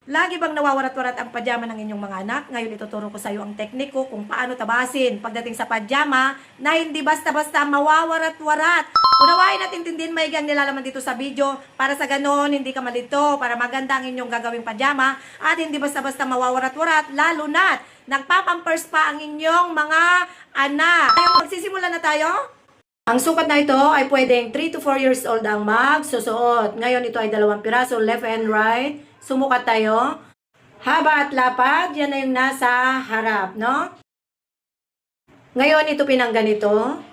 Lagi bang nawawarat-warat ang pajama ng inyong mga anak? Ngayon ituturo ko sa iyo ang tekniko kung paano tabasin pagdating sa pajama na hindi basta-basta mawawarat-warat. Unawain at intindihin maigi ang nilalaman dito sa video para sa ganon hindi ka malito, para maganda ang inyong gagawing pajama at hindi basta-basta mawawarat-warat, lalo na't nagpapampers pa ang inyong mga anak. Ngayon magsisimula na tayo? Ang sukat na ito ay pwedeng 3 to 4 years old ang magsusuot. Ngayon ito ay 2 piraso, left and right. Sumukat tayo. Haba at lapad, yan na yung nasa harap, no? Ngayon ito pinangganito.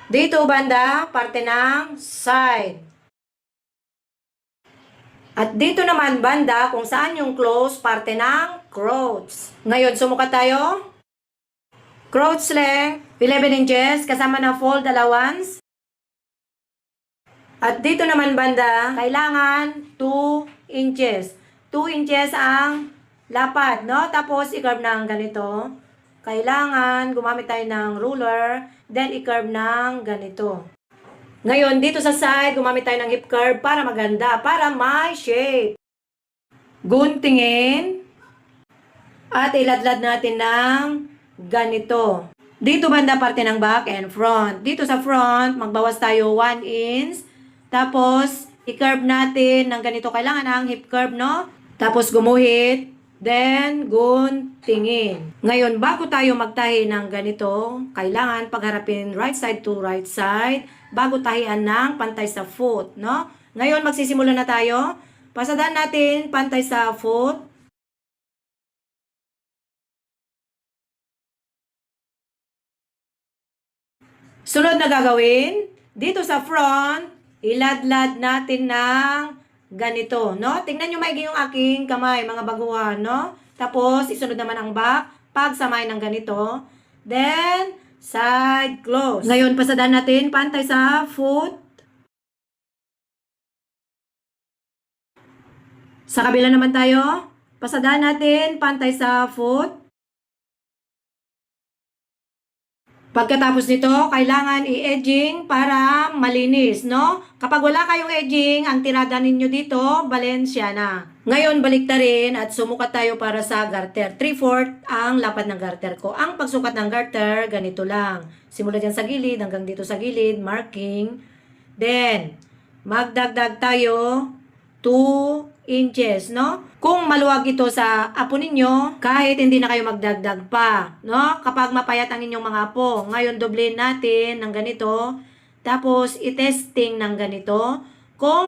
Dito banda, parte ng side. At dito naman banda, kung saan yung close, parte ng crotch. Ngayon sumukat tayo. Crotch length, 11 inches, kasama na fold allowance. At dito naman banda, kailangan 2 inches. 2 inches ang lapad, no? Tapos, i-curve ng ganito. Kailangan gumamit tayo ng ruler, then i-curve ng ganito. Ngayon, dito sa side, gumamit tayo ng hip curve para maganda, para may shape. Guntingin. At iladlad natin ng ganito. Dito banda, parte ng back and front. Dito sa front, magbawas tayo 1 inch. Tapos, i-curve natin ng ganito. Kailangan ang hip curve, no? Tapos, gumuhit. Then, guntingin. Ngayon, bago tayo magtahi ng ganito, kailangan pagharapin right side to right side bago tahian ng pantay sa foot, no? Ngayon, magsisimula na tayo. Pasadaan natin pantay sa foot. Sunod na gagawin, dito sa front, iladlad natin ng ganito, no? Tingnan nyo maigi yung aking kamay, mga baguhan, no? Tapos, isunod naman ang back, pagsamay ng ganito. Then, side close. Ngayon, pasadaan natin, pantay sa foot. Sa kabila naman tayo, pasadaan natin, pantay sa foot. Pagkatapos nito, kailangan i-edging para malinis, no? Kapag wala kayong edging, ang tirada ninyo dito, Balenciana. Ngayon, baliktarin at sumukat tayo para sa garter. 3/4 ang lapad ng garter ko. Ang pagsukat ng garter, ganito lang. Simula dyan sa gilid, hanggang dito sa gilid, marking. Then, magdagdag tayo 2 inches, no? Kung maluwag ito sa apo ninyo, kahit hindi na kayo magdagdag pa, no? Kapag mapayat ang inyong mga apo, ngayon doblein natin ng ganito, tapos i-testing ng ganito. Kung